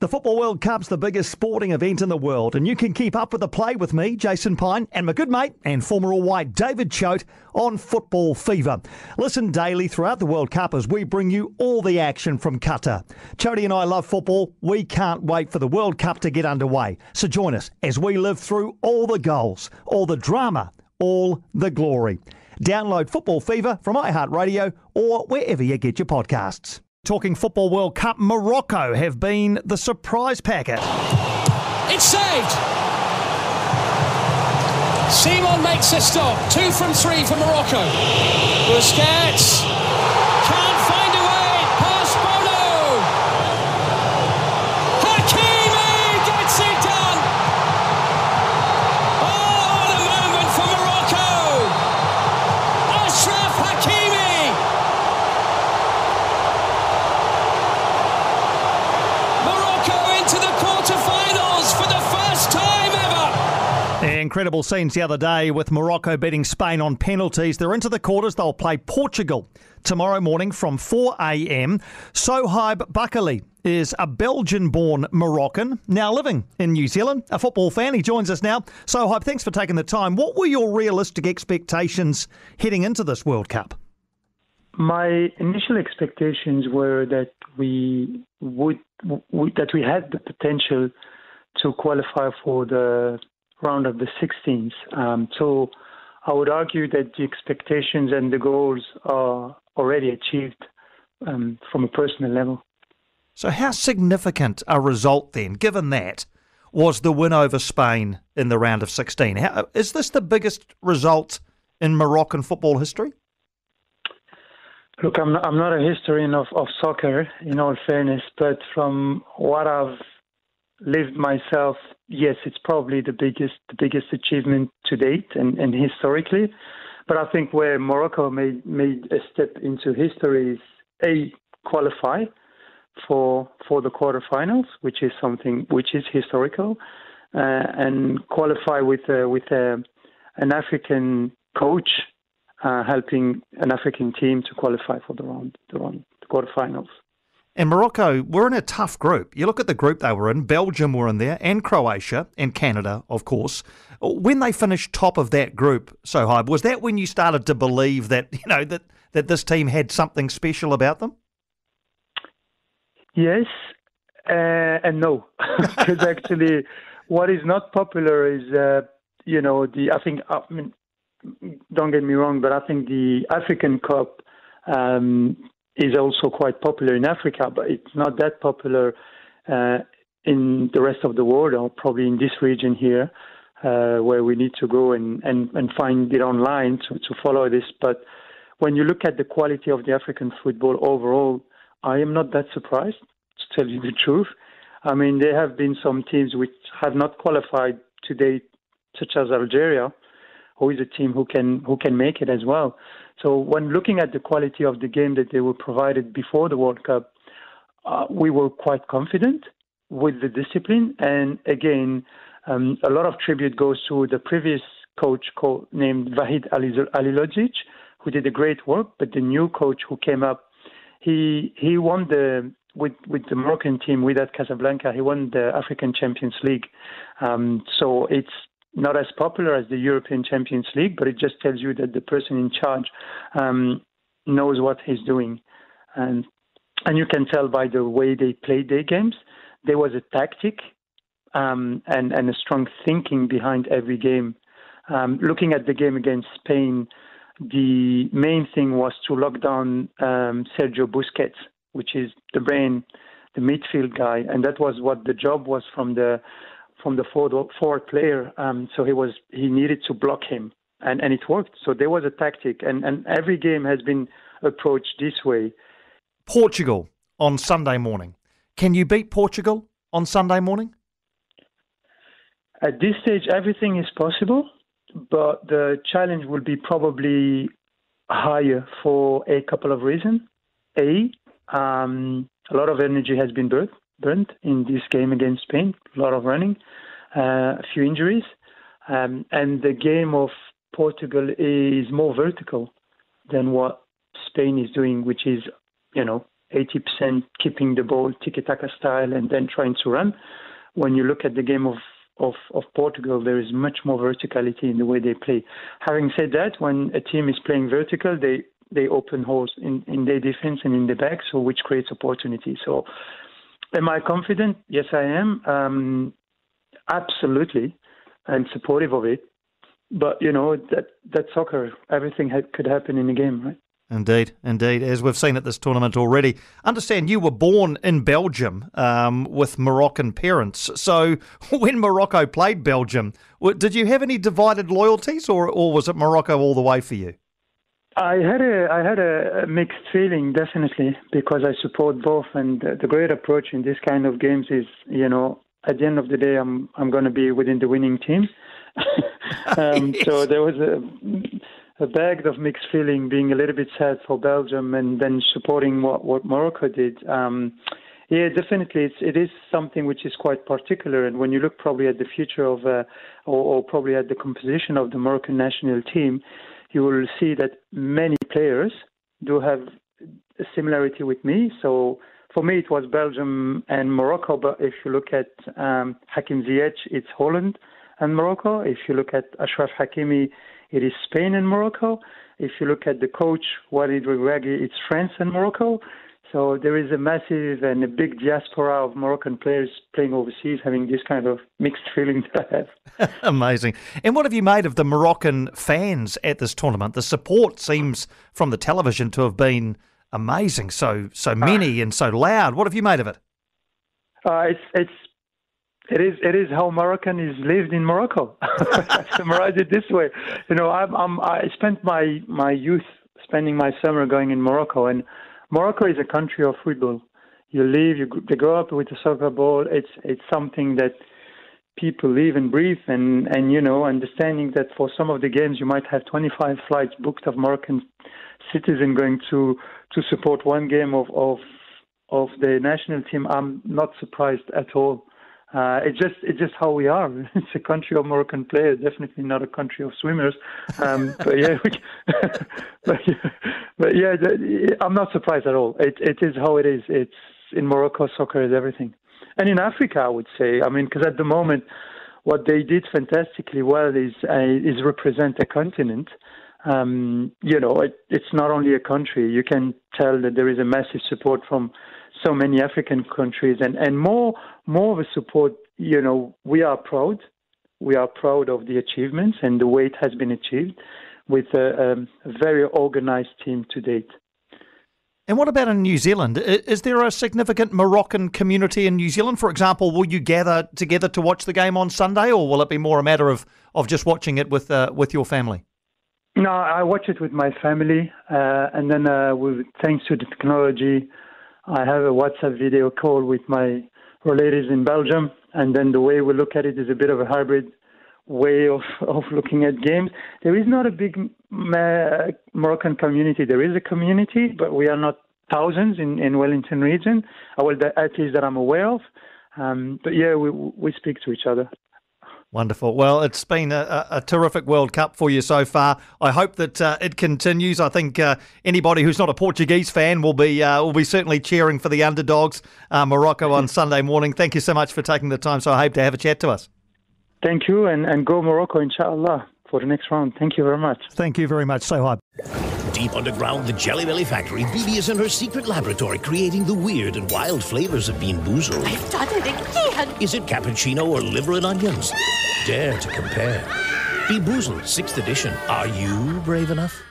The Football World Cup's the biggest sporting event in the world, and you can keep up with the play with me, Jason Pine, and my good mate and former All-White David Choate on Football Fever. Listen daily throughout the World Cup as we bring you all the action from Qatar. Choate and I love football. We can't wait for the World Cup to get underway. So join us as we live through all the goals, all the drama, all the glory. Download Football Fever from iHeartRadio or wherever you get your podcasts. Talking Football World Cup, Morocco have been the surprise packet. It's saved! Simon makes a stop. 2 from 3 for Morocco. Busquets can't find a way past Bono. Hakimi gets it done. Oh, what a moment for Morocco. Ashraf Hakimi. To the quarterfinals for the first time ever. Incredible scenes the other day with Morocco beating Spain on penalties. They're into the quarters. They'll play Portugal tomorrow morning from 4 a.m. Sohaib Bakkali is a Belgian-born Moroccan, now living in New Zealand, a football fan. He joins us now. Sohaib, thanks for taking the time. What were your realistic expectations heading into this World Cup? My initial expectations were that we had the potential to qualify for the round of the 16th. So I would argue that the expectations and the goals are already achieved from a personal level. So how significant a result then, given that, was the win over Spain in the round of 16? Is this the biggest result in Moroccan football history? Look, I'm not a historian of soccer, in all fairness, but from what I've lived myself, yes, it's probably the biggest achievement to date and historically. But I think where Morocco made a step into history is qualify for the quarterfinals, which is something which is historical, and qualify with an African coach. Helping an African team to qualify for the quarterfinals. And Morocco were in a tough group. You look at the group they were in, Belgium were in there, and Croatia, and Canada, of course. When they finished top of that group, Sohaib, was that when you started to believe that, that this team had something special about them? Yes and no. Because actually, what is not popular is, don't get me wrong, but I think the African Cup is also quite popular in Africa, but it's not that popular in the rest of the world, or probably in this region here, where we need to go and find it online to follow this. But when you look at the quality of the African football overall, I am not that surprised, to tell you the truth. I mean, there have been some teams which have not qualified to date, such as Algeria, who is a team who can make it as well. So when looking at the quality of the game that they were provided before the World Cup, we were quite confident with the discipline. And again, a lot of tribute goes to the previous coach named Vahid Alilodzic, who did a great work. But the new coach who came up, he won with the Moroccan team, Wydad Casablanca, he won the African Champions League. So it's not as popular as the European Champions League, but it just tells you that the person in charge knows what he's doing. And you can tell by the way they played their games. There was a tactic and a strong thinking behind every game. Looking at the game against Spain, the main thing was to lock down Sergio Busquets, which is the brain, the midfield guy. And that was what the job was from the forward player, so he needed to block him, and it worked. So there was a tactic, and every game has been approached this way. Portugal on Sunday morning. Can you beat Portugal on Sunday morning? At this stage, everything is possible, but the challenge will be probably higher for a couple of reasons. A lot of energy has been burnt in this game against Spain, a lot of running, a few injuries, and the game of Portugal is more vertical than what Spain is doing, which is, 80% keeping the ball, tiki-taka style, and then trying to run. When you look at the game of Portugal, there is much more verticality in the way they play. Having said that, when a team is playing vertical, they open holes in their defense and in the back, so which creates opportunity. So am I confident? Yes, I am. Absolutely. I'm supportive of it. But, that soccer, everything could happen in a game, right? Indeed, as we've seen at this tournament already. Understand you were born in Belgium with Moroccan parents. So when Morocco played Belgium, did you have any divided loyalties or was it Morocco all the way for you? I had a mixed feeling, definitely, because I support both. And the great approach in this kind of games is, at the end of the day, I'm going to be within the winning team. Yes. So there was a bag of mixed feeling, being a little bit sad for Belgium and then supporting what Morocco did. Yeah, definitely, it is something which is quite particular. And when you look probably at the future of, or probably at the composition of the Moroccan national team, you will see that many players do have a similarity with me. So for me, it was Belgium and Morocco. But if you look at Hakim Ziyech, it's Holland and Morocco. If you look at Achraf Hakimi, it is Spain and Morocco. If you look at the coach, Walid Regragui, it's France and Morocco. So there is a massive and a big diaspora of Moroccan players playing overseas, having this kind of mixed feeling that I have. Amazing. And what have you made of the Moroccan fans at this tournament? The support seems from the television to have been amazing. So many and so loud. What have you made of it? It is how Moroccan is lived in Morocco. I summarize it this way. I spent my youth spending my summer going in Morocco, and Morocco is a country of football. They grow up with a soccer ball. It's something that people live and breathe, and understanding that for some of the games you might have 25 flights booked of Moroccan citizens going to support one game of the national team. I'm not surprised at all. It's just how we are. It's a country of Moroccan players, definitely not a country of swimmers. But yeah, I'm not surprised at all. It is how it is. It's in Morocco, soccer is everything. And in Africa, I would say, because at the moment, what they did fantastically well is represent a continent. It's not only a country. You can tell that there is a massive support from so many African countries, and more of a support. We are proud. We are proud of the achievements and the way it has been achieved with a very organized team to date. And what about in New Zealand? Is there a significant Moroccan community in New Zealand? For example, will you gather together to watch the game on Sunday, or will it be more a matter of just watching it with your family? No, I watch it with my family, and then thanks to the technology, I have a WhatsApp video call with my relatives in Belgium, and then the way we look at it is a bit of a hybrid way of looking at games. There is not a big Moroccan community. There is a community, but we are not thousands in Wellington region, at least that I'm aware of. But yeah, we speak to each other. Wonderful. Well, it's been a terrific World Cup for you so far. I hope that it continues. I think anybody who's not a Portuguese fan will be certainly cheering for the underdogs, Morocco, on Sunday morning. Thank you so much for taking the time, Sohaib, to have a chat to us. Thank you, and go Morocco, inshallah, for the next round. Thank you very much. Thank you very much, Sohaib. Deep underground the Jelly Belly factory, Bibi is in her secret laboratory creating the weird and wild flavors of Bean Boozled. I've done it again! Is it cappuccino or liver and onions? Dare to compare. Bean Boozled, 6th edition. Are you brave enough?